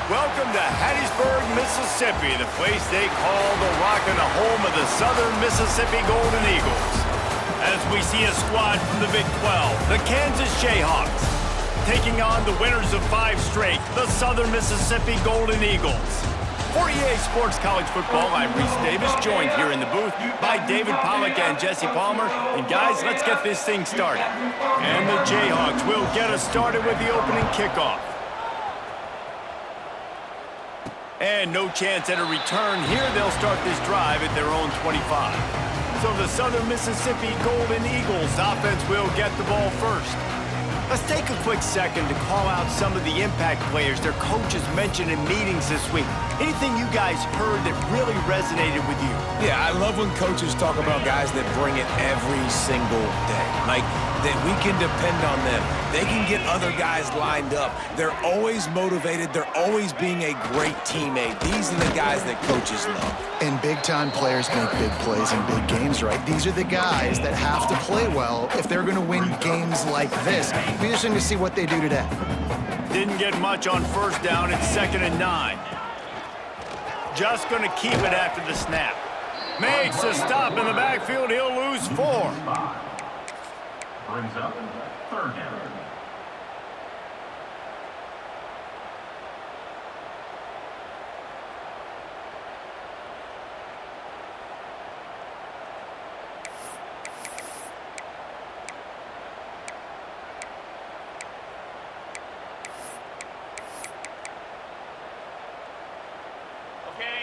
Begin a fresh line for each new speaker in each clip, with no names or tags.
Welcome to Hattiesburg, Mississippi, the place they call the Rock and the home of the Southern Mississippi Golden Eagles. As we see a squad from the Big 12, the Kansas Jayhawks, taking on the winners of 5 straight, the Southern Mississippi Golden Eagles. For EA Sports College Football, I'm Reese Davis, joined here in the booth by David Pollack and Jesse Palmer. And guys, let's get this thing started. And the Jayhawks will get us started with the opening kickoff. And no chance at a return here. They'll start this drive at their own 25. So the Southern Mississippi Golden Eagles offense will get the ball first. Let's take a quick second to call out some of the impact players their coaches mentioned in meetings this week. Anything you guys heard that really resonated with you?
Yeah, I love when coaches talk about guys that bring it every single day. Like, that we can depend on them. They can get other guys lined up. They're always motivated. They're always being a great teammate. These are the guys that coaches love.
And big-time players make big plays in big games, right? These are the guys that have to play well if they're going to win games like this. Be interesting to see what they do today.
Didn't get much on first down. It's 2nd and 9. Just going to keep it after the snap. Makes a stop in the backfield. He'll lose 4.
Brings up 3rd down.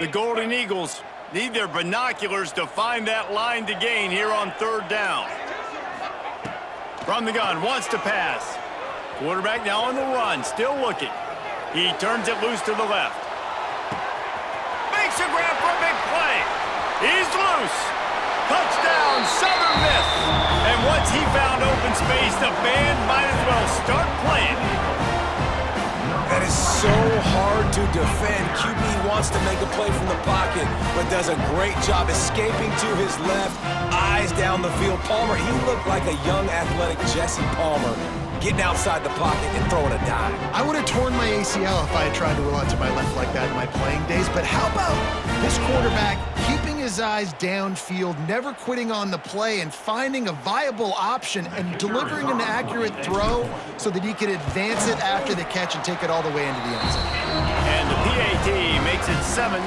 The Golden Eagles need their binoculars to find that line to gain here on 3rd down. From the gun, wants to pass. Quarterback now on the run, still looking. He turns it loose to the left. Makes a grab for a big play. He's loose. Touchdown, Southern Miss. And once he found open space, the band might as well start playing.
That is so hard to defend. QB wants to make a play from the pocket, but does a great job escaping to his left, eyes down the field. Palmer, he looked like a young athletic Jesse Palmer, getting outside the pocket and throwing a dime.
I would have torn my ACL if I had tried to roll out to my left like that in my playing days, but how about this quarterback keeping his eyes downfield, never quitting on the play, and finding a viable option and delivering an accurate throw so that he could advance it after the catch and take it all the way into the end zone.
And the PAT makes it 7-0.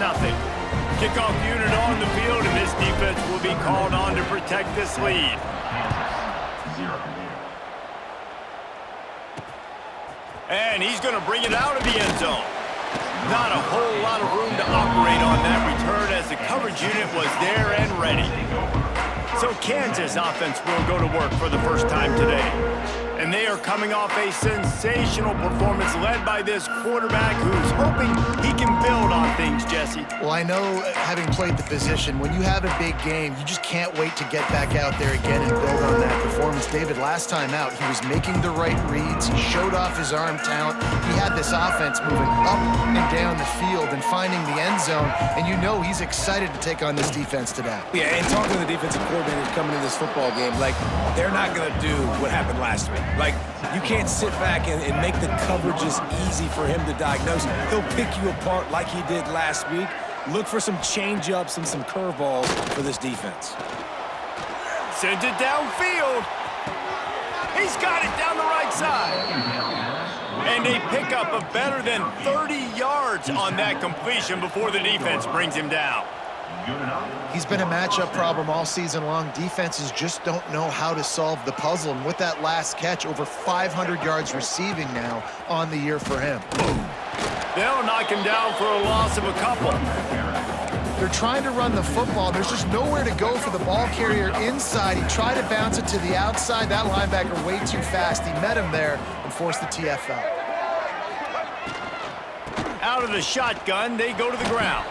Kickoff unit on the field, and this defense will be called on to protect this lead. And he's going to bring it out of the end zone. Not a whole lot of room to operate on that return as the coverage unit was there and ready. So Kansas offense will go to work for the first time today. And they are coming off a sensational performance led by this quarterback who's hoping he can build on things, Jesse.
Well, I know, having played the position, when you have a big game, you just can't wait to get back out there again and build on that performance. David, last time out, he was making the right reads. He showed off his arm talent. He had this offense moving up and down the field and finding the end zone, and you know he's excited to take on this defense today.
Yeah, and talking to the defensive coordinators coming into this football game, like, they're not going to do what happened last week. Like, you can't sit back and make the coverages easy for him to diagnose. He'll pick you apart like he did last week. Look for some change-ups and some curveballs for this defense.
Sends it downfield. He's got it down the right side. And a pickup of better than 30 yards on that completion before the defense brings him down.
He's been a matchup problem all season long. Defenses just don't know how to solve the puzzle. And with that last catch, over 500 yards receiving now on the year for him.
They'll knock him down for a loss of a couple.
They're trying to run the football. There's just nowhere to go for the ball carrier inside. He tried to bounce it to the outside. That linebacker way too fast. He met him there and forced the TFL.
Out of the shotgun, they go to the ground.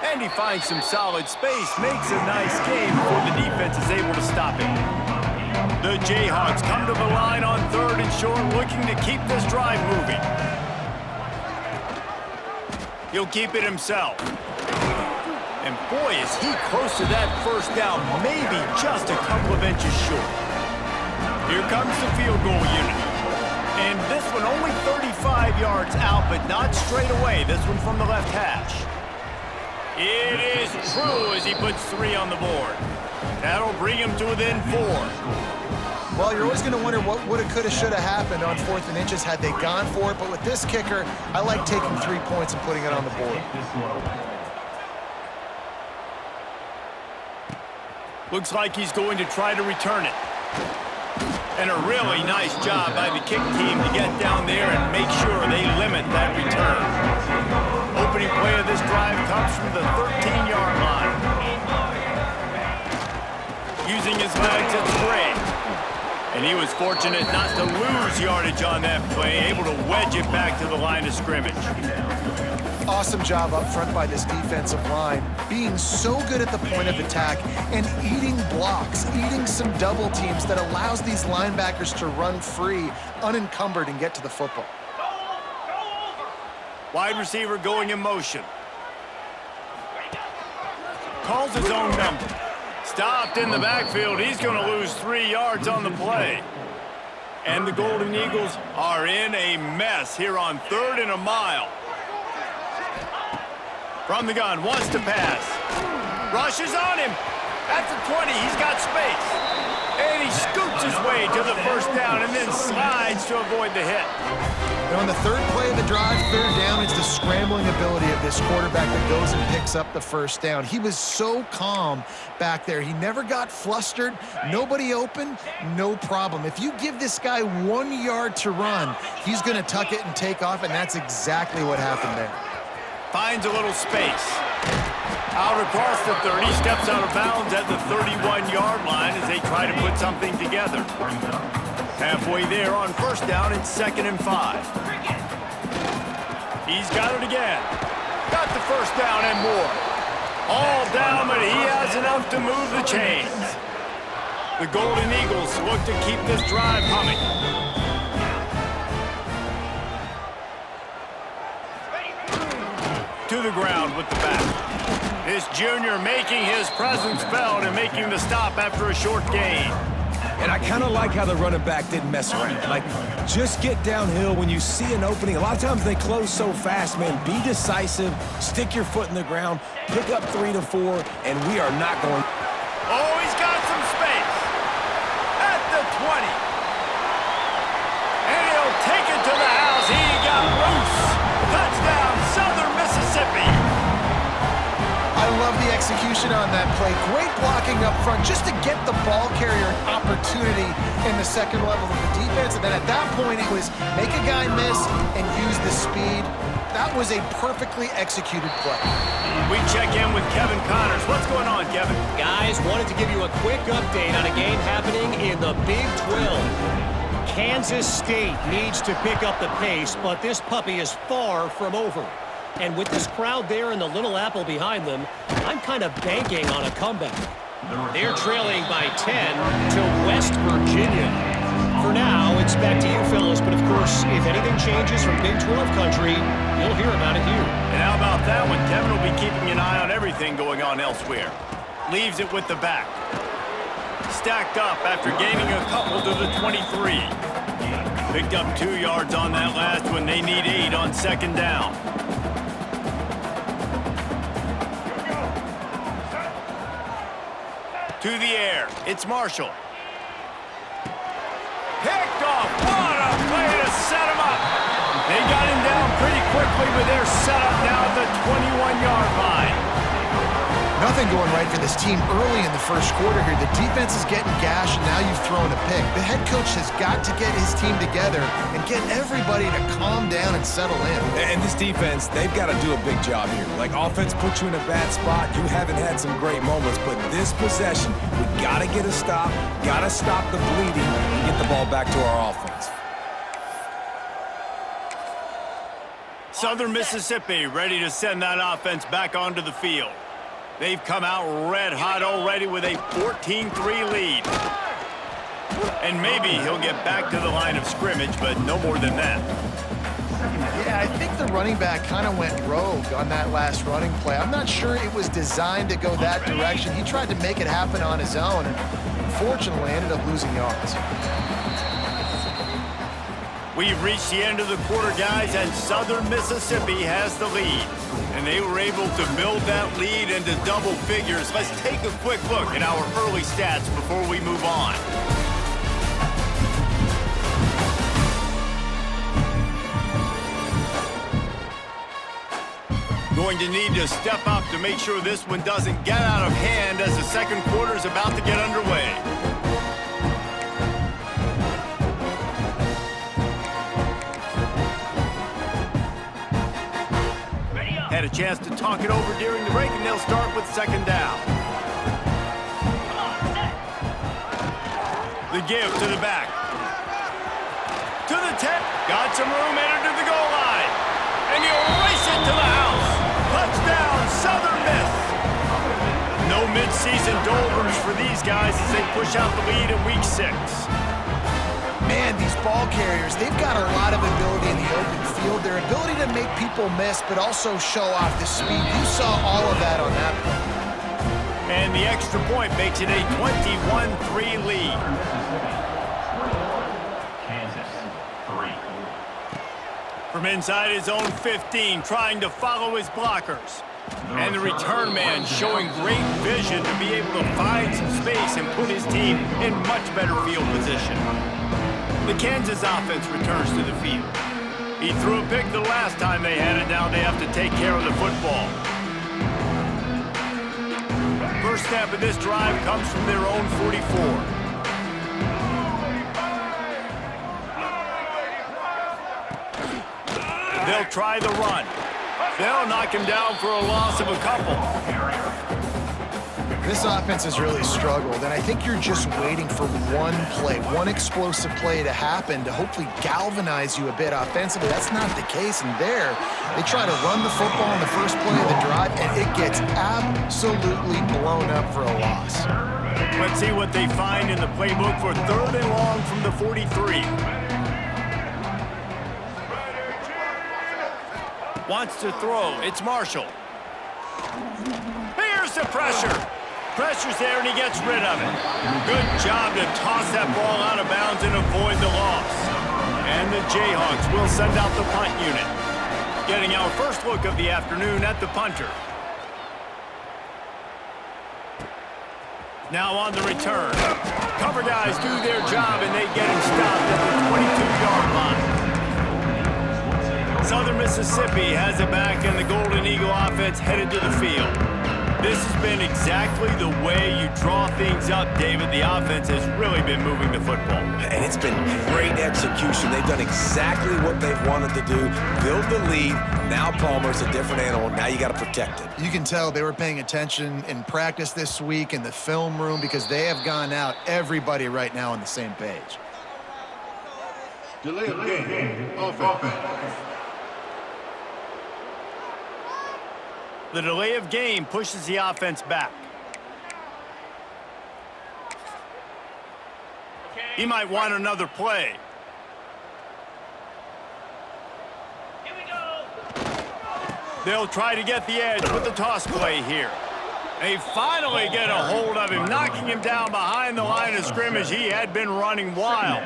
And he finds some solid space, makes a nice game before the defense is able to stop him. The Jayhawks come to the line on 3rd and short, looking to keep this drive moving. He'll keep it himself. And boy, is he close to that first down, maybe just a couple of inches short. Here comes the field goal unit. And this one only 35 yards out, but not straight away. This one from the left hash. It is true as he puts 3 on the board. That'll bring him to within 4.
Well, you're always going to wonder what woulda, coulda, shoulda happened on 4th and inches had they gone for it. But with this kicker, I like taking 3 points and putting it on the board.
Looks like he's going to try to return it. And a really nice job by the kick team to get down there and make sure they limit that return. Opening play of this drive comes from the 13-yard line. Using his legs at spray. And he was fortunate not to lose yardage on that play, able to wedge it back to the line of scrimmage.
Awesome job up front by this defensive line, being so good at the point of attack and eating blocks, eating some double teams that allows these linebackers to run free, unencumbered, and get to the football.
Wide receiver going in motion. Calls his own number. Stopped in the backfield. He's going to lose 3 yards on the play. And the Golden Eagles are in a mess here on 3rd and a mile. From the gun, wants to pass. Rushes on him. At the 20, he's got space. And he scoots his way to the first down and then slides to avoid the hit.
And on the 3rd play of the drive, 3rd down, it's the scrambling ability of this quarterback that goes and picks up the first down. He was so calm back there. He never got flustered. Nobody open, no problem. If you give this guy 1 yard to run, he's going to tuck it and take off, and that's exactly what happened there.
Finds a little space. Out across the 30, steps out of bounds at the 31-yard line as they try to put something together. Halfway there on 1st down, it's 2nd and 5. He's got it again. Got the 1st down and more. All down, but he has enough to move the chains. The Golden Eagles look to keep this drive humming. To the ground with the back. This junior making his presence felt and making the stop after a short gain.
And I kind of like how the running back didn't mess around. Like, just get downhill when you see an opening. A lot of times they close so fast, man. Be decisive, stick your foot in the ground, pick up 3 to 4, and we are not going.
Oh, he's got some space. At the 20. And he'll take it to the house. He got loose. Touchdown, Southern Mississippi.
I love the execution on that play. Great blocking up front just to get the ball carrier an opportunity in the 2nd level of the defense. And then at that point, it was make a guy miss and use the speed. That was a perfectly executed play.
We check in with Kevin Connors. What's going on, Kevin?
Guys, wanted to give you a quick update on a game happening in the Big 12. Kansas State needs to pick up the pace, but this puppy is far from over. And with this crowd there and the Little Apple behind them, I'm kind of banking on a comeback. They're trailing by 10 to West Virginia. For now, it's back to you fellas, but of course, if anything changes from Big 12 country, you'll hear about it here.
And how about that one? Kevin will be keeping an eye on everything going on elsewhere. Leaves it with the back. Stacked up after gaining a couple to the 23. Picked up 2 yards on that last one. They need 8 on 2nd down. To the air, it's Marshall. Picked off, what a play to set him up. They got him down pretty quickly, but they're set up now at the 21-yard line.
Nothing going right for this team early in the 1st quarter here. The defense is getting gashed, and now you've thrown a pick. The head coach has got to get his team together and get everybody to calm down and settle in.
And this defense, they've got to do a big job here. Like, offense puts you in a bad spot. You haven't had some great moments, but this possession, we got to get a stop, got to stop the bleeding, and get the ball back to our offense.
Southern Mississippi ready to send that offense back onto the field. They've come out red hot already with a 14-3 lead. And maybe he'll get back to the line of scrimmage, but no more than that.
Yeah, I think the running back kind of went rogue on that last running play. I'm not sure it was designed to go that direction. He tried to make it happen on his own, and unfortunately ended up losing yards.
We've reached the end of the quarter, guys, and Southern Mississippi has the lead. And they were able to build that lead into double figures. Let's take a quick look at our early stats before we move on. Going to need to step up to make sure this one doesn't get out of hand as the second quarter is about to get underway. Had a chance to talk it over during the break, and they'll start with second down. The give to the back. To the 10. Got some room, entered to the goal line. And he'll race it to the house. Touchdown, Southern Miss. No mid-season doldrums for these guys as they push out the lead in Week 6.
Man, these ball carriers, they've got a lot of ability in the open field. Their ability to make people miss, but also show off the speed. You saw all of that on that play.
And the extra point makes it a 21-3 lead.
Kansas, 3.
From inside his own 15, trying to follow his blockers. And the return man showing great vision to be able to find some space and put his team in much better field position. The Kansas offense returns to the field. He threw a pick the last time they had it. Now they have to take care of the football. First snap of this drive comes from their own 44. They'll try the run. They'll knock him down for a loss of a couple.
This offense has really struggled, and I think you're just waiting for one play, one explosive play to happen to hopefully galvanize you a bit offensively. That's not the case, and there, they try to run the football in the first play of the drive, and it gets absolutely blown up for a loss.
Let's see what they find in the playbook for third and long from the 43. Wants to throw. It's Marshall. Here's the pressure. Pressure's there, and he gets rid of it. Good job to toss that ball out of bounds and avoid the loss. And the Jayhawks will send out the punt unit. Getting our first look of the afternoon at the punter. Now on the return. Cover guys do their job, and they get him stopped at the 22-yard line. Southern Mississippi has it back, and the Golden Eagle offense headed to the field. This has been exactly the way you draw things up, David. The offense has really been moving the football.
And it's been great execution. They've done exactly what they've wanted to do. Build the lead. Now Palmer's a different animal. Now you got to protect it.
You can tell they were paying attention in practice this week in the film room because they have gone out, everybody right now on the same page.
Delay of game. Offense.
The delay of game pushes the offense back. He might want another play.
Here we go.
They'll try to get the edge with the toss play here. They finally get a hold of him, knocking him down behind the line of scrimmage. He had been running wild.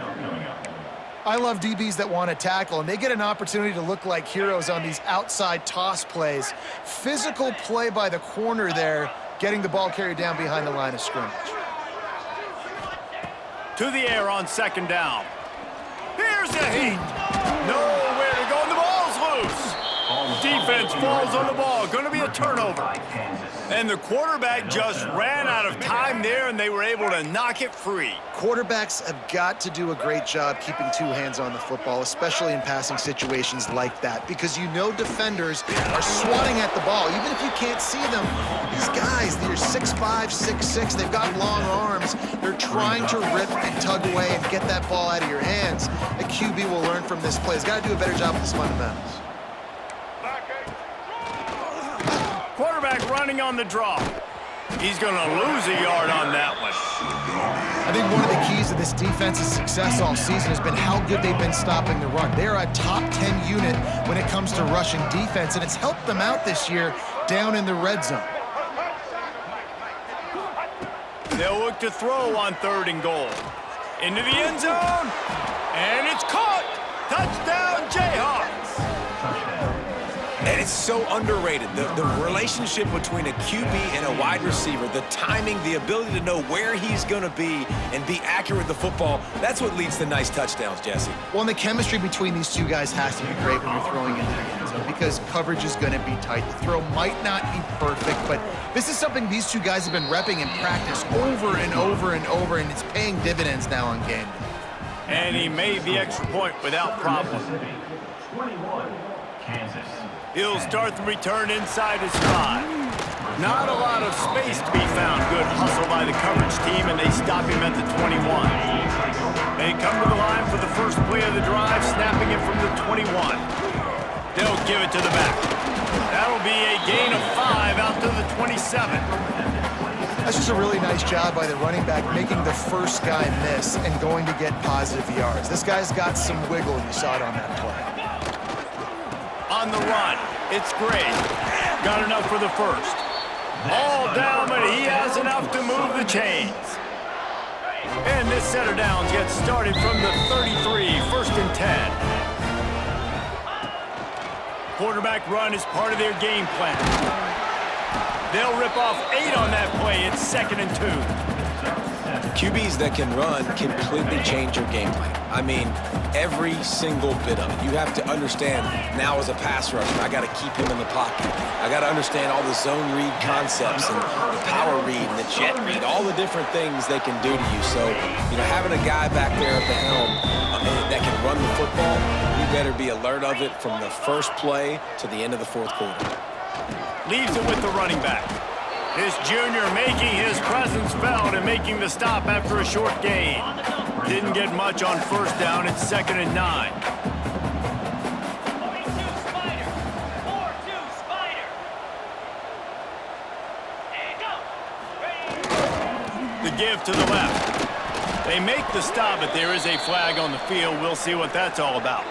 I love DBs that want to tackle, and they get an opportunity to look like heroes on these outside toss plays. Physical play by the corner there, getting the ball carried down behind the line of scrimmage.
To the air on second down. Here's the heat. Nowhere to go, and the ball's loose. Defense falls on the ball. Going to be a turnover. And the quarterback just ran out of time there, and they were able to knock it free.
Quarterbacks have got to do a great job keeping two hands on the football, especially in passing situations like that, because you know defenders are swatting at the ball. Even if you can't see them, these guys, they're 6'5", 6'6", they've got long arms. They're trying to rip and tug away and get that ball out of your hands. A QB will learn from this play. He's got to do a better job with his fundamentals.
Quarterback running on the draw. He's going to lose a yard on that one.
I think one of the keys to this defense's success all season has been how good they've been stopping the run. They're a top 10 unit when it comes to rushing defense, and it's helped them out this year down in the red zone.
They'll look to throw on third and goal. Into the end zone, and it's caught. Touchdown, Jayhawks!
And it's so underrated. The relationship between a QB and a wide receiver, the timing, the ability to know where he's going to be and be accurate with the football, that's what leads to nice touchdowns, Jesse.
Well, and the chemistry between these two guys has to be great when you're throwing into the end zone because coverage is going to be tight. The throw might not be perfect, but this is something these two guys have been repping in practice over and over and over, and it's paying dividends now on game day.
And he made the extra point without problem.
21, Kansas.
He'll start the return inside his 5. Not a lot of space to be found. Good hustle by the coverage team, and they stop him at the 21. They come to the line for the first play of the drive, snapping it from the 21. They'll give it to the back. That'll be a gain of 5 out to the 27.
That's just a really nice job by the running back, making the first guy miss and going to get positive yards. This guy's got some wiggle. You saw it on that play.
On the run, it's great. Got enough for the first. All down, but he has enough to move the chains. And this set of downs gets started from the 33, 1st and 10. Quarterback run is part of their game plan. They'll rip off 8 on that play. It's 2nd and 2.
QBs that can run completely change your game plan. I mean, every single bit of it. You have to understand now as a pass rusher, I got to keep him in the pocket. I got to understand all the zone read concepts and the power read and the jet read, all the different things they can do to you. So, having a guy back there at the helm that can run the football, you better be alert of it from the first play to the end of the 4th quarter.
Leaves it with the running back. This junior making his presence felt and making the stop after a short gain. Didn't get much on 1st down. It's 2nd and 9.
42 Spider. 4-2 Spider. And go. Ready.
The give to the left. They make the stop, but there is a flag on the field. We'll see what that's all about.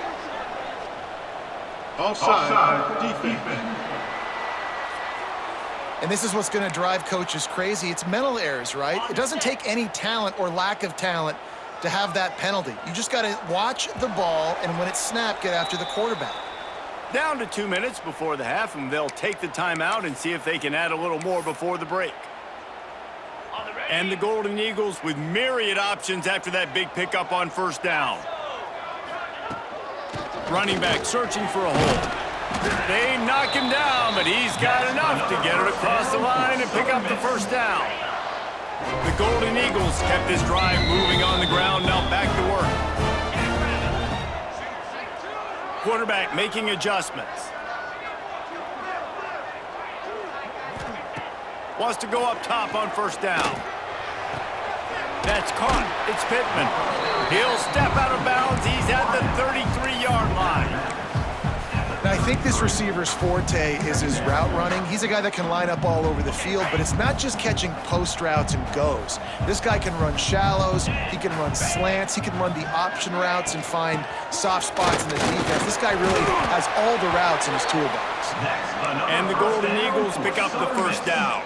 Offside, defense.
And this is what's going to drive coaches crazy. It's mental errors, right? It doesn't take any talent or lack of talent to have that penalty. You just got to watch the ball, and when it's snapped, get after the quarterback.
Down to 2 minutes before the half, and they'll take the timeout and see if they can add a little more before the break. And the Golden Eagles with myriad options after that big pickup on 1st down. Running back searching for a hole. They knock him down, but he's got enough to get it across the line and pick up the 1st down. The Golden Eagles kept this drive moving on the ground, now back to work. Quarterback making adjustments. Wants to go up top on 1st down. That's caught. It's Pittman. He'll step out of bounds. He's at the 33-yard line.
Now, I think this receiver's forte is his route running. He's a guy that can line up all over the field, but it's not just catching post routes and goes. This guy can run shallows, he can run slants, he can run the option routes and find soft spots in the defense. This guy really has all the routes in his toolbox.
And the Golden Eagles pick up the 1st down.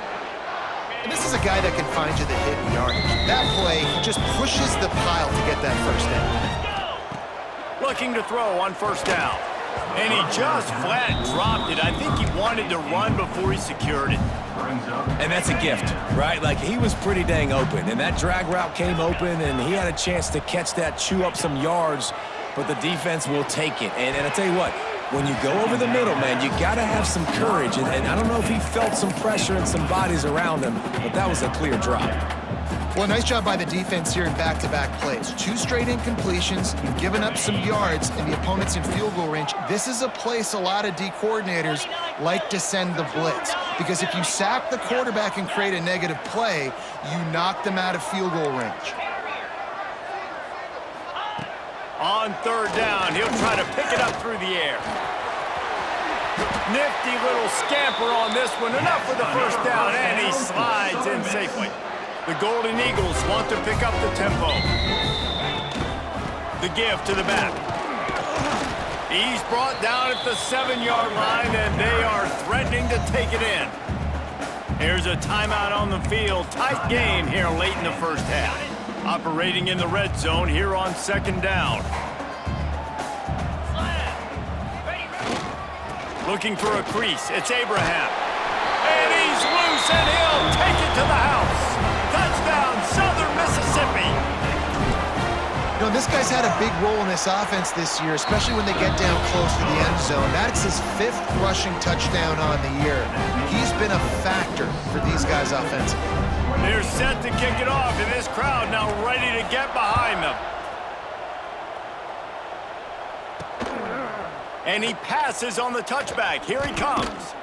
And this is a guy that can find you the hidden yardage. That play, he just pushes the pile to get that 1st down.
Looking to throw on 1st down. And he just flat dropped it. I think he wanted to run before he secured it.
And that's a gift, right? Like, he was pretty dang open, and that drag route came open, and he had a chance to catch that, chew up some yards, but the defense will take it. And I tell you what, when you go over the middle, man, you got to have some courage. And I don't know if he felt some pressure and some bodies around him, but that was a clear drop.
Well, nice job by the defense here in back-to-back plays. 2 straight incompletions, you've given up some yards, and the opponent's in field goal range. This is a place a lot of D coordinators like to send the blitz, because if you sack the quarterback and create a negative play, you knock them out of field goal range.
On 3rd down, he'll try to pick it up through the air. Nifty little scamper on this one. Enough for the 1st down, and he slides in safely. The Golden Eagles want to pick up the tempo. The give to the back. He's brought down at the 7-yard line, and they are threatening to take it in. Here's a timeout on the field. Tight game here late in the 1st half. Operating in the red zone here on 2nd down. Looking for a crease. It's Abraham. And he's loose, and he'll take it to the house. Touchdown, Southern Mississippi.
You know, this guy's had a big role in this offense this year, especially when they get down close to the end zone. That's his 5th rushing touchdown on the year. He's been a factor for these guys offensively.
They're set to kick it off, and this crowd now ready to get behind them. And he passes on the touchback. Here he comes.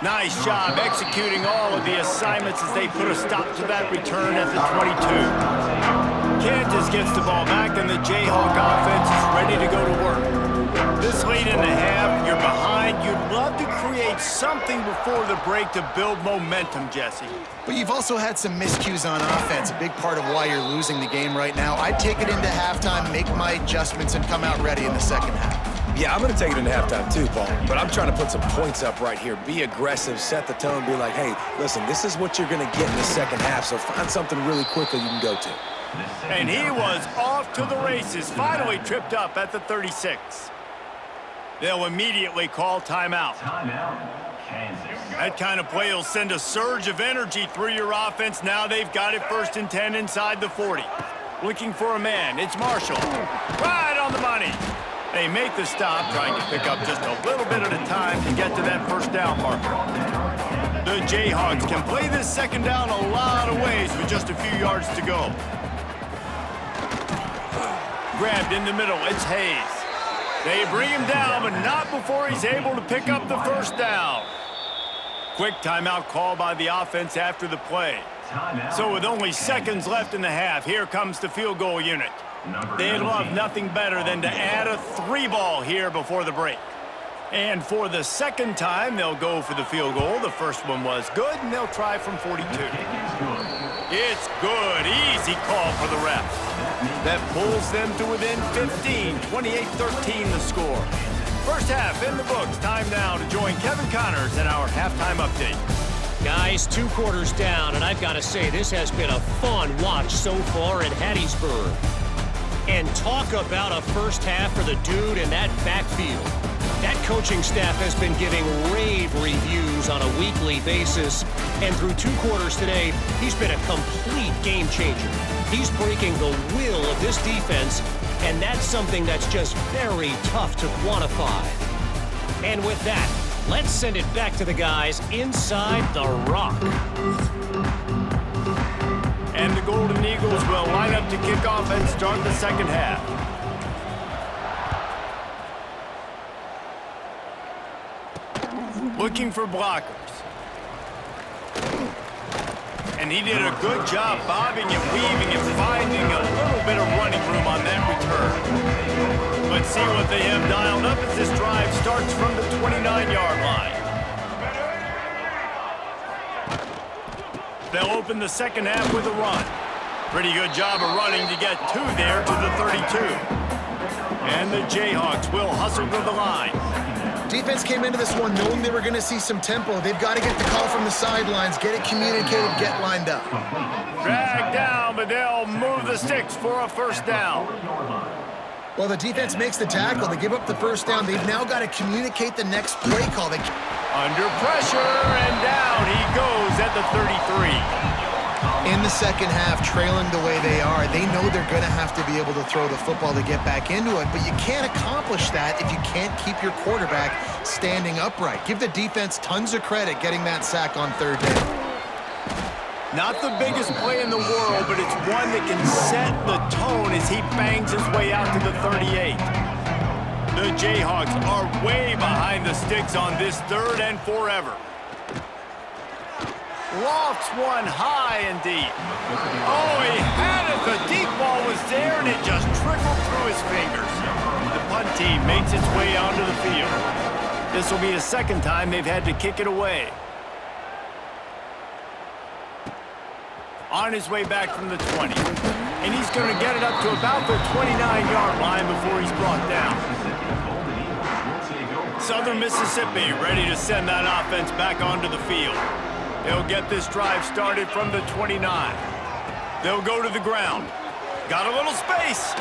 Nice job executing all of the assignments as they put a stop to that return at the 22. Kansas gets the ball back, and the Jayhawk offense is ready to go to work. This lead in the half, you're behind. You'd love to create something before the break to build momentum, Jesse.
But you've also had some miscues on offense, a big part of why you're losing the game right now. I'd take it into halftime, make my adjustments, and come out ready in the second half.
Yeah, I'm going to take it into halftime too, Paul. But I'm trying to put some points up right here. Be aggressive, set the tone, be like, hey, listen, this is what you're going to get in the second half, so find something really quickly you can go to.
And he was off to the races, finally tripped up at the 36. They'll immediately call timeout.
Timeout, Kansas.
That kind of play will send a surge of energy through your offense. Now they've got it 1st and 10 inside the 40. Looking for a man. It's Marshall. Right on the money. They make the stop, trying to pick up just a little bit at a time to get to that first down marker. The Jayhawks can play this second down a lot of ways with just a few yards to go. Grabbed in the middle, it's Hayes. They bring him down, but not before he's able to pick up the first down. Quick timeout call by the offense after the play. So with only seconds left in the half, here comes the field goal unit. They'd love nothing better than to add a 3-ball here before the break. And for the second time, they'll go for the field goal. The first one was good, and they'll try from 42. It's good. Easy call for the refs. That pulls them to within 15, 28-13 the score. First half in the books. Time now to join Kevin Connors in our halftime update.
Guys, 2 quarters down, and I've got to say, this has been a fun watch so far in Hattiesburg. And talk about a first half for the dude in that backfield. That coaching staff has been giving rave reviews on a weekly basis. And through 2 quarters today, he's been a complete game changer. He's breaking the will of this defense, and that's something that's just very tough to quantify. And with that, let's send it back to the guys inside the Rock.
And the Golden Eagles will line up to kick off and start the second half. Looking for blockers. And he did a good job bobbing and weaving and finding a little bit of running room on that return. Let's see what they have dialed up as this drive starts from the 29-yard line. They'll open the second half with a run. Pretty good job of running to get 2 there to the 32. And the Jayhawks will hustle to the line.
Defense came into this one knowing they were going to see some tempo. They've got to get the call from the sidelines, get it communicated, get lined up.
Drag down, but they'll move the sticks for a first down.
Well, the defense makes the tackle. They give up the first down. They've now got to communicate the next play call.
Under pressure, and down he goes at the 33.
In the second half, trailing the way they are, they know they're going to have to be able to throw the football to get back into it, but you can't accomplish that if you can't keep your quarterback standing upright. Give the defense tons of credit getting that sack on 3rd down.
Not the biggest play in the world, but it's one that can set the tone as he bangs his way out to the 38. The Jayhawks are way behind the sticks on this 3rd and forever. Lofts one high and deep. Oh, he had it. The deep ball was there, and it just trickled through his fingers. The punt team makes its way onto the field. This will be the second time they've had to kick it away. On his way back from the 20. And he's going to get it up to about the 29-yard line before he's brought down. Southern Mississippi ready to send that offense back onto the field. They'll get this drive started from the 29. They'll go to the ground. Got a little space.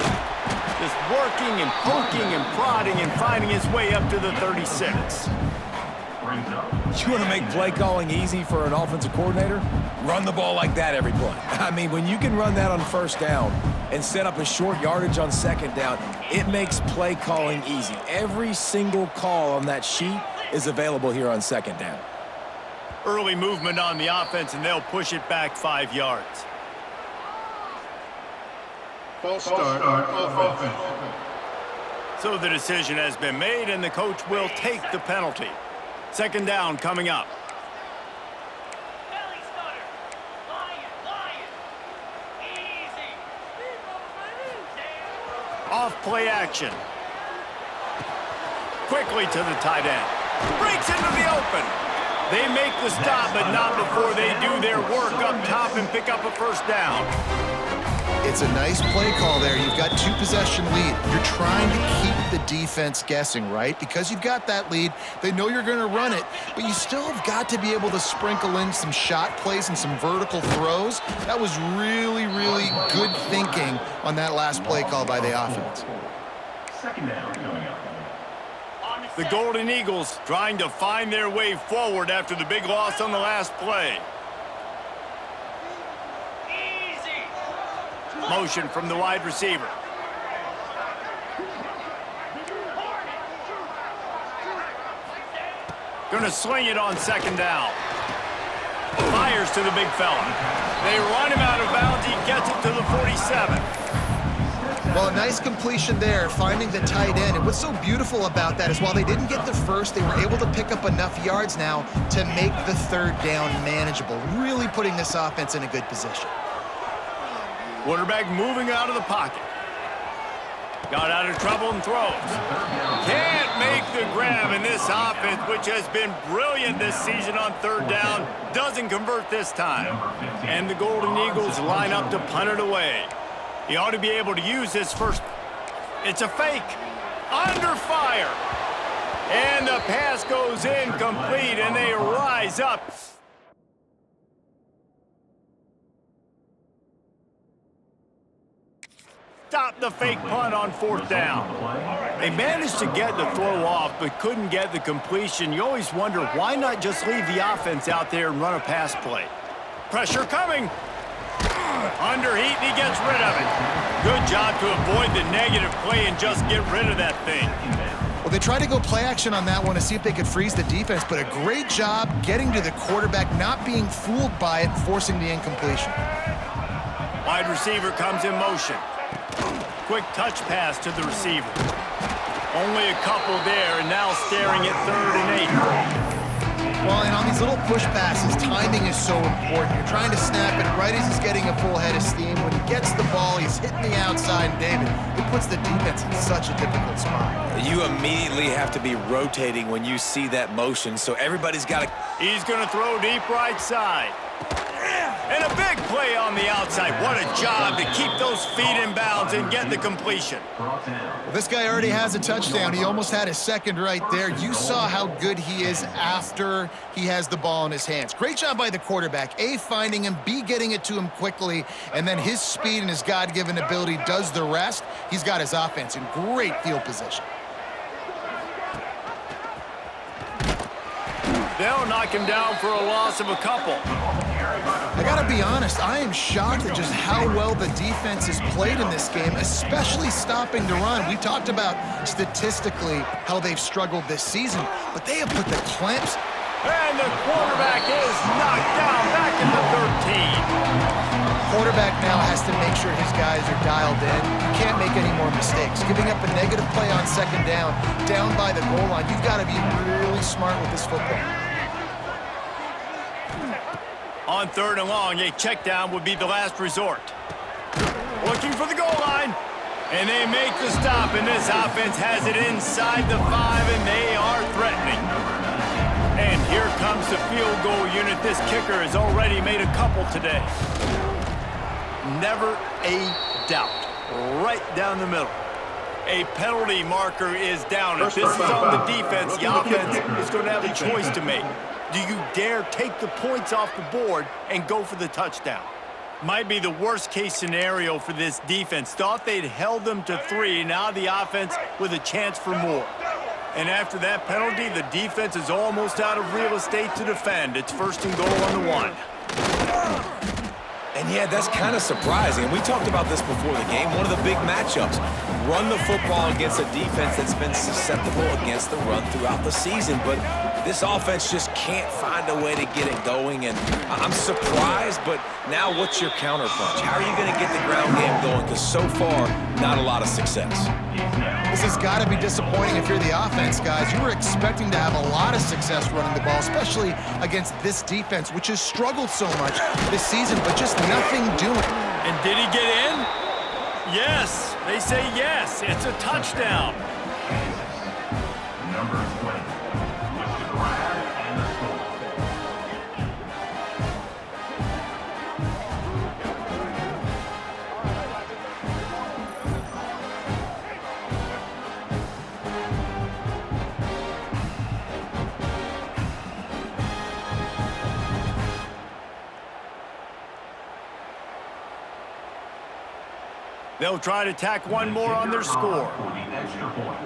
Just working and poking and prodding and finding his way up to the 36.
You want to make play calling easy for an offensive coordinator? Run the ball like that every play. I mean, when you can run that on first down and set up a short yardage on second down, it makes play calling easy. Every single call on that sheet is available here on second down.
Early movement on the offense, and they'll push it back 5 yards.
False start offense.
So the decision has been made, and the coach will take the penalty. Second down coming up.
Belly stutter. Lion. Easy.
Off play action. Quickly to the tight end. Breaks into the open. They make the stop, but not before they do their work up top and pick up a first down.
It's a nice play call there. You've got 2-possession lead. You're trying to keep the defense guessing, right? Because you've got that lead, they know you're going to run it, but you still have got to be able to sprinkle in some shot plays and some vertical throws. That was really, really good thinking on that last play call by the offense.
Second down coming up.
The Golden Eagles trying to find their way forward after the big loss on the last play. Motion from the wide receiver. Gonna sling it on second down. Fires to the big fella. They run him out of bounds. He gets it to the 47.
Well, a nice completion there, finding the tight end. And what's so beautiful about that is while they didn't get the first, they were able to pick up enough yards now to make the third down manageable, really putting this offense in a good position.
Quarterback moving out of the pocket. Got out of trouble and throws. Can't make the grab, and this offense, which has been brilliant this season on third down, doesn't convert this time. And the Golden Eagles line up to punt it away. He ought to be able to use this first. It's a fake. Under fire. And the pass goes incomplete, and they rise up. Stop the fake punt on fourth down. They managed to get the throw off, but couldn't get the completion. You always wonder, why not just leave the offense out there and run a pass play? Pressure coming. Under heat, and he gets rid of it. Good job to avoid the negative play and just get rid of that thing.
Well, they tried to go play action on that one to see if they could freeze the defense, but a great job getting to the quarterback, not being fooled by it, and forcing the incompletion.
Wide receiver comes in motion. Quick touch pass to the receiver. Only a couple there, and now staring at 3rd and 8.
Well, and on these little push passes, timing is so important. You're trying to snap it right as he's getting a full head of steam. When he gets the ball, he's hitting the outside, and David, it puts the defense in such a difficult spot.
You immediately have to be rotating when you see that motion, so everybody's got to...
He's going to throw deep right side. And a big play on the outside. What a job to keep those feet in bounds and get the completion.
Well, this guy already has a touchdown. He almost had his second right there. You saw how good he is after he has the ball in his hands. Great job by the quarterback. A, finding him, B, getting it to him quickly, and then his speed and his God-given ability does the rest. He's got his offense in great field position.
They'll knock him down for a loss of a couple.
I gotta be honest, I am shocked at just how well the defense has played in this game, especially stopping the run. We talked about statistically how they've struggled this season, but they have put the clamps.
And the quarterback is knocked down back in the 13.
Quarterback now has to make sure his guys are dialed in. You can't make any more mistakes. Giving up a negative play on second down by the goal line, you've got to be really smart with this football.
On 3rd and long, a check down would be the last resort. Looking for the goal line. And they make the stop, and this offense has it inside the 5, and they are threatening. And here comes the field goal unit. This kicker has already made a couple today. Never a doubt. Right down the middle. A penalty marker is down. If this is on the defense, the offense is going to have a choice to make. Do you dare take the points off the board and go for the touchdown? Might be the worst-case scenario for this defense. Thought they'd held them to 3. Now the offense with a chance for more. And after that penalty, the defense is almost out of real estate to defend. It's 1st and goal on the 1.
And yeah, that's kind of surprising. We talked about this before the game. One of the big matchups. Run the football against a defense that's been susceptible against the run throughout the season. But this offense just can't find a way to get it going. And I'm surprised, but now what's your counterpunch? How are you going to get the ground game going? Because so far, not a lot of success.
This has got to be disappointing if you're the offense, guys. You were expecting to have a lot of success running the ball, especially against this defense, which has struggled so much this season, but just nothing doing.
And did he get in? Yes. They say yes. It's a touchdown.
Number 20. With the grab and the score.
They'll try to tack one more on their score.
For the extra point.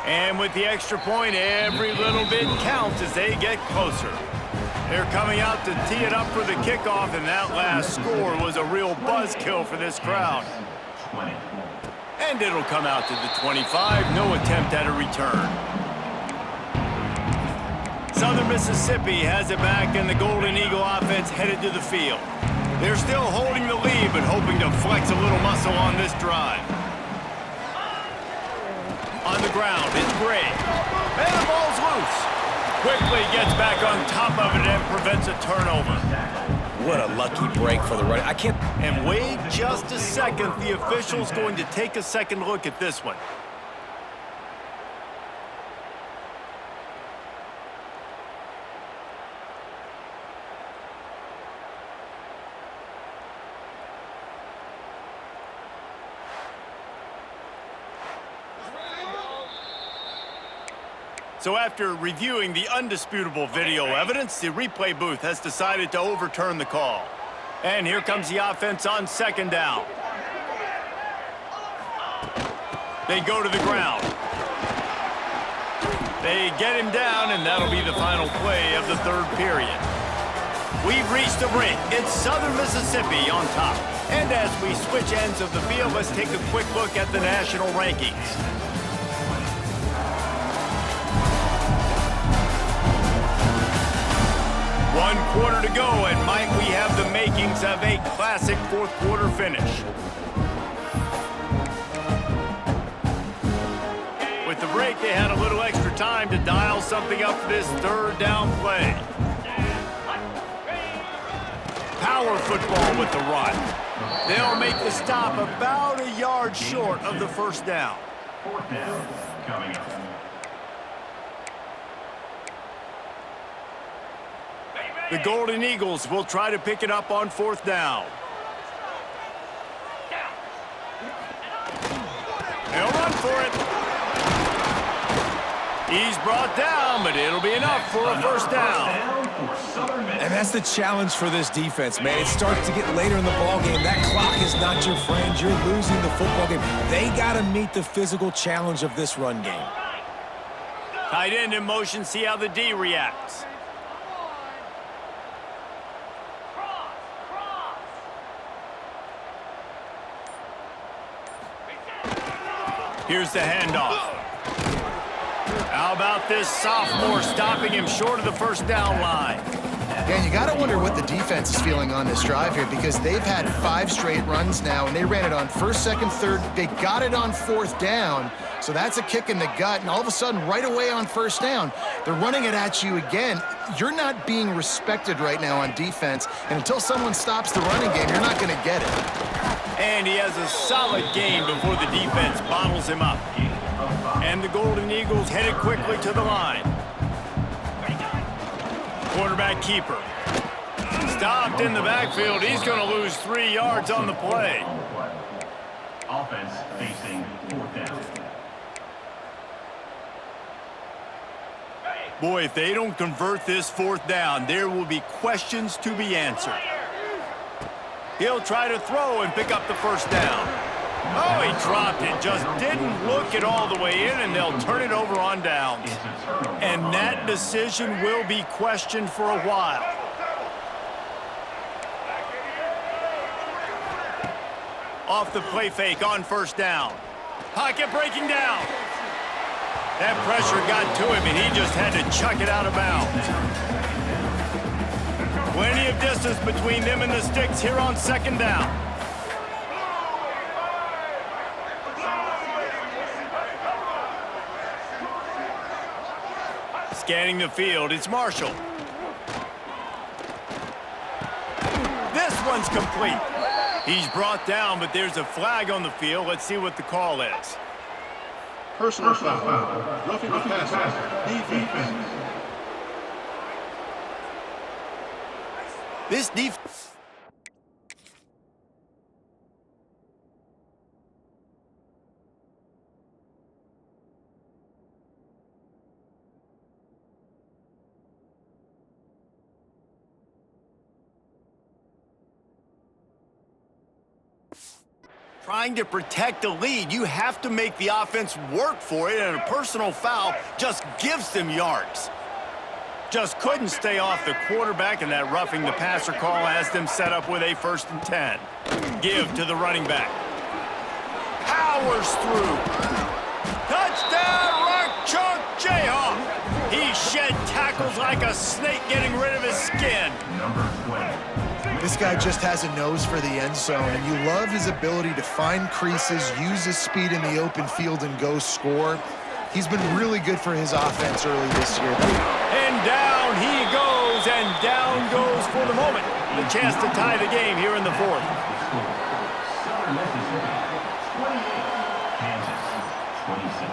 And with the extra point, every little bit counts as they get closer. They're coming out to tee it up for the kickoff, and that last score was a real buzzkill for this crowd.
20.
And it'll come out to the 25, no attempt at a return. Southern Mississippi has it back, and the Golden Eagle offense headed to the field. They're still holding the lead, but hoping to flex a little muscle on this drive. On the ground, it's Gray. And the ball's loose. Quickly gets back on top of it and prevents a turnover.
What a lucky break for the run. I can't...
And wait just a second. The official's going to take a second look at this one. So after reviewing the undisputable video evidence, the replay booth has decided to overturn the call. And here comes the offense on 2nd down. They go to the ground. They get him down, and that'll be the final play of the 3rd period. We've reached a break. It's Southern Mississippi on top. And as we switch ends of the field, let's take a quick look at the national rankings. One quarter to go, and might we have the makings of a classic 4th quarter finish. With the break, they had a little extra time to dial something up for this 3rd down play. Power football with the run. They'll make the stop about a yard short of the 1st down.
4th down coming up.
The Golden Eagles will try to pick it up on 4th down. They'll run for it. He's brought down, but it'll be enough for a 1st down.
And that's the challenge for this defense, man. It starts to get later in the ballgame. That clock is not your friend. You're losing the football game. They got to meet the physical challenge of this run game.
Tight end in motion, see how the D reacts. Here's the handoff. How about this sophomore stopping him short of the 1st down line?
Yeah, and you got to wonder what the defense is feeling on this drive here, because they've had 5 straight runs now, and they ran it on 1st, 2nd, 3rd. They got it on 4th down, so that's a kick in the gut, and all of a sudden, right away on 1st down, they're running it at you again. You're not being respected right now on defense, and until someone stops the running game, you're not going to get it.
And he has a solid gain before the defense bottles him up. And the Golden Eagles headed quickly to the line. Quarterback keeper. Stopped in the backfield. He's going to lose 3 yards on the play.
Offense facing 4th down.
Boy, if they don't convert this fourth down, there will be questions to be answered. He'll try to throw and pick up the first down. Oh, he dropped it. Just didn't look it all the way in, and they'll turn it over on downs. And that decision will be questioned for a while. Off the play fake on first down. Pocket breaking down. That pressure got to him, and he just had to chuck it out of bounds. Plenty of distance between them and the sticks here on second down. Scanning the field, it's Marshall. This one's complete. He's brought down, but there's a flag on the field. Let's see what the call is.
Personal foul. Roughing the passer. Defense.
This defense. Trying to protect the lead, you have to make the offense work for it, and a personal foul just gives them yards. Just couldn't stay off the quarterback, and that roughing the passer call has them set up with a 1st and 10. Give to the running back. Powers through. Touchdown, Rock Chalk Jayhawk. He shed tackles like a snake getting rid of his skin.
Number 20.
This guy just has a nose for the end zone, and you love his ability to find creases, use his speed in the open field, and go score. He's been really good for his offense early this year.
And down he goes, and down goes for the moment. The chance to tie the game here in the fourth.
Southern Mississippi, 28. Kansas, 26.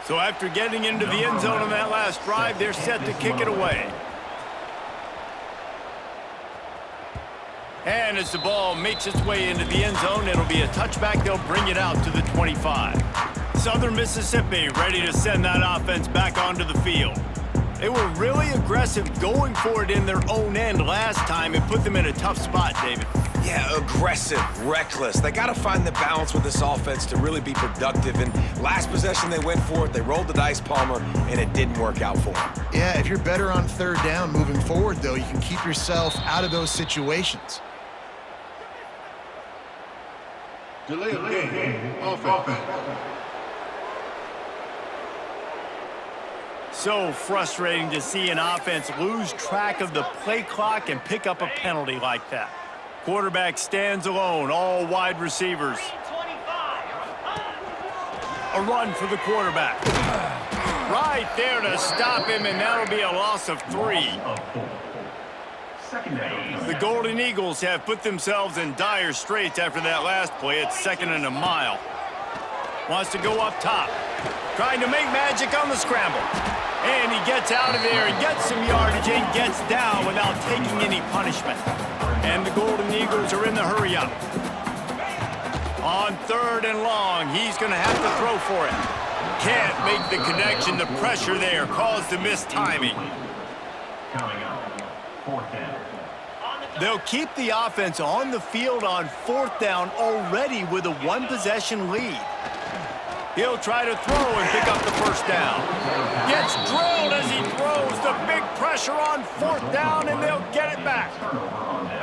So after getting into the end zone on that last drive, they're set to kick it away. And as the ball makes its way into the end zone, it'll be a touchback. They'll bring it out to the 25. Southern Mississippi ready to send that offense back onto the field. They were really aggressive going for it in their own end last time. It put them in a tough spot, David.
Yeah, aggressive, reckless. They got to find the balance with this offense to really be productive. And last possession, they went for it. They rolled the dice, Palmer, and it didn't work out for them.
Yeah, if you're better on third down moving forward, though, you can keep yourself out of those situations.
Delay of game. Offense.
So frustrating to see an offense lose track of the play clock and pick up a penalty like that. Quarterback stands alone, all wide receivers.
25.
A run for the quarterback. Right there to stop him, and that'll be a loss of 3.
Of 4. Secondary.
The Golden Eagles have put themselves in dire straits after that last play. It's 2nd and a mile. Wants to go up top. Trying to make magic on the scramble. And he gets out of there and gets some yardage and gets down without taking any punishment. And the Golden Eagles are in the hurry-up. On 3rd and long, he's going to have to throw for it. Can't make the connection. The pressure there caused the missed timing.
Coming up, 4th down.
They'll keep the offense on the field on 4th down already with a 1-possession lead. He'll try to throw and pick up the first down. Gets drilled as he throws. The big pressure on 4th down, and they'll get it back.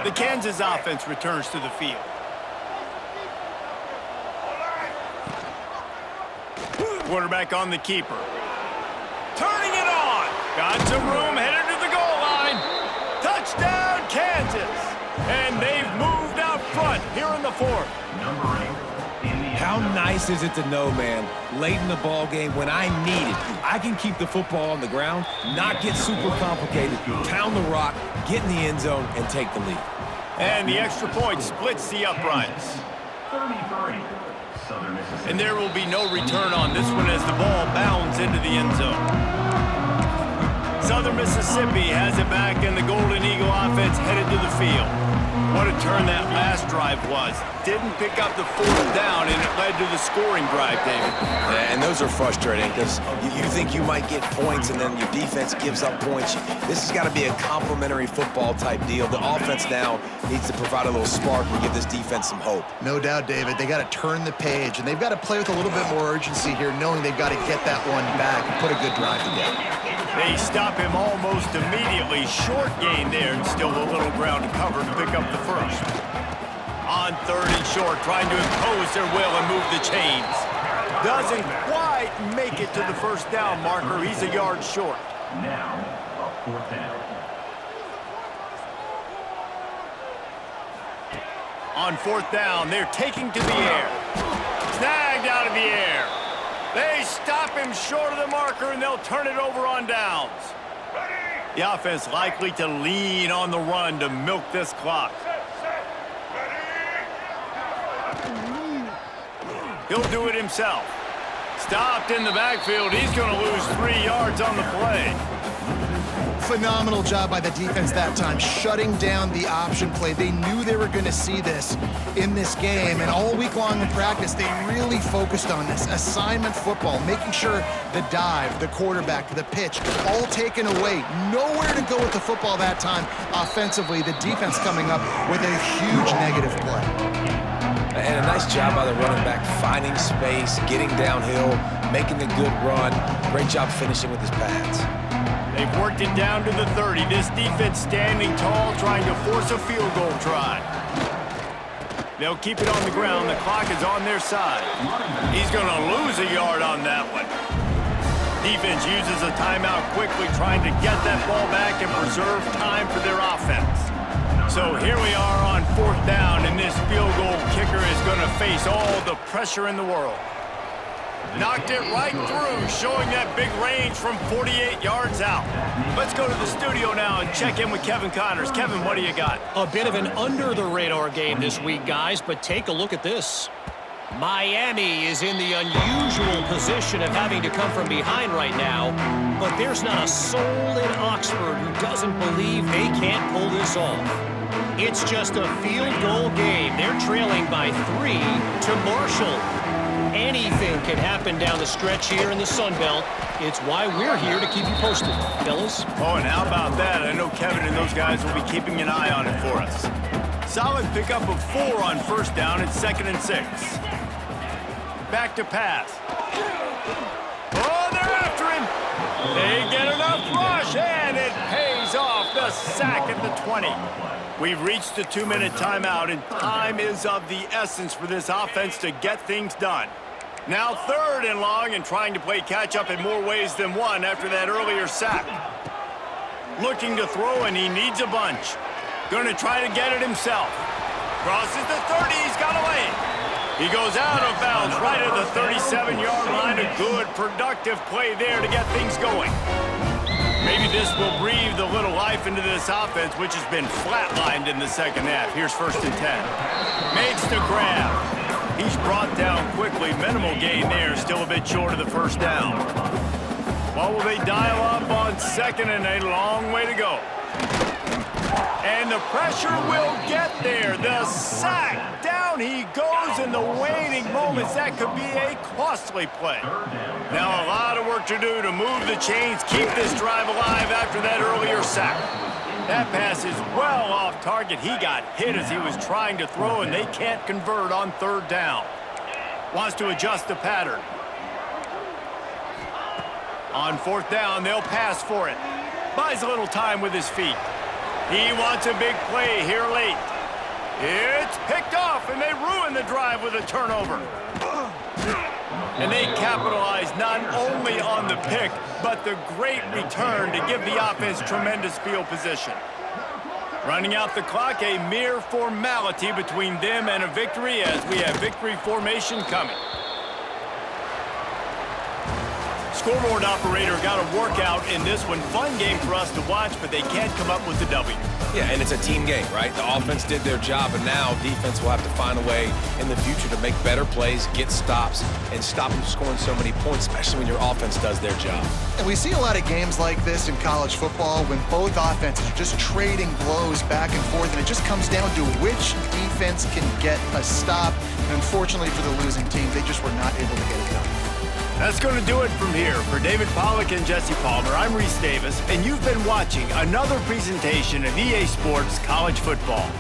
The Kansas offense returns to the field. Quarterback on the keeper. Turning it on. Got some room, headed to the goal line. Touchdown, Kansas. And they've moved out front here in the 4th.
Number 8.
How nice is it to know, man, late in the ball game when I need it, I can keep the football on the ground, not get super complicated, pound the rock, get in the end zone, and take the lead.
And the extra point splits the uprights.
33. Southern Mississippi.
And there will be no return on this one as the ball bounds into the end zone. Southern Mississippi has it back, and the Golden Eagle offense headed to the field. What a turn that last drive was. Didn't pick up the fourth down, and it led to the scoring drive, David.
Yeah, and those are frustrating because you think you might get points and then your defense gives up points. This has got to be a complementary football type deal. The offense now needs to provide a little spark and give this defense some hope.
No doubt, David. They got to turn the page, and they've got to play with a little bit more urgency here, knowing they've got to get that one back and put a good drive together.
They stop him almost immediately. Short gain there, and still a little ground to cover to pick up the first. On 3rd and short, trying to impose their will and move the chains. Doesn't quite make it to the first down marker. He's a yard short.
Now, a 4th down.
On 4th down, they're taking to the air. Snagged out of the air. They stop him short of the marker, and they'll turn it over on downs. The offense likely to lean on the run to milk this clock. He'll do it himself. Stopped in the backfield. He's going to lose 3 yards on the play.
Phenomenal job by the defense that time, shutting down the option play. They knew they were going to see this in this game, and all week long in practice, they really focused on this. Assignment football, making sure the dive, the quarterback, the pitch, all taken away. Nowhere to go with the football that time offensively. The defense coming up with a huge negative play.
And a nice job by the running back, finding space, getting downhill, making a good run. Great job finishing with his pads.
They've worked it down to the 30. This defense standing tall, trying to force a field goal try. They'll keep it on the ground. The clock is on their side. He's going to lose a yard on that one. Defense uses a timeout quickly, trying to get that ball back and preserve time for their offense. So here we are on 4th down, and this field goal kicker is going to face all the pressure in the world. Knocked it right through, showing that big range from 48 yards out. Let's go to the studio now and check in with Kevin Connors. Kevin, what do you got?
A bit of an under-the-radar game this week, guys, but take a look at this. Miami is in the unusual position of having to come from behind right now, but there's not a soul in Oxford who doesn't believe they can't pull this off. It's just a field goal game. They're trailing by 3 to Marshall. Anything can happen down the stretch here in the Sun Belt. It's why we're here to keep you posted, fellas.
Oh, and how about that? I know Kevin and those guys will be keeping an eye on it for us. Solid pickup of 4 on 1st down and 2nd and 6. Back to pass. Oh, they're after him. They get enough rush, and it pays off. The sack at the 20. We've reached a 2-minute timeout, and time is of the essence for this offense to get things done. Now 3rd and long, and trying to play catch-up in more ways than one after that earlier sack. Looking to throw, and he needs a bunch. Going to try to get it himself. Crosses the 30, he's got away. He goes out of bounds right at the 37-yard line. A good, productive play there to get things going. Maybe this will breathe a little life into this offense, which has been flatlined in the 2nd half. Here's 1st and 10. Makes the grab. He's brought down quickly. Minimal gain there. Still a bit short of the 1st down. What will they dial up on 2nd and a long way to go? And the pressure will get there. The sack. Down he goes in the waning moments. That could be a costly play. Now a lot of work to do to move the chains, keep this drive alive after that earlier sack. That pass is well off target. He got hit as he was trying to throw, and they can't convert on 3rd down. Wants to adjust the pattern. On 4th down, they'll pass for it. Buys a little time with his feet. He wants a big play here late. It's picked off, and they ruin the drive with a turnover. And they capitalize not only on the pick, but the great return to give the offense tremendous field position. Running out the clock, a mere formality between them and a victory as we have victory formation coming. Scoreboard operator got a workout in this one. Fun game for us to watch, but they can't come up with the W.
Yeah, and it's a team game, right? The offense did their job, and now defense will have to find a way in the future to make better plays, get stops, and stop them scoring so many points, especially when your offense does their job.
And we see a lot of games like this in college football when both offenses are just trading blows back and forth, and it just comes down to which defense can get a stop. And unfortunately for the losing team, they just were not able to get it done.
That's going to do it from here. For David Pollack and Jesse Palmer, I'm Reese Davis, and you've been watching another presentation of EA Sports College Football.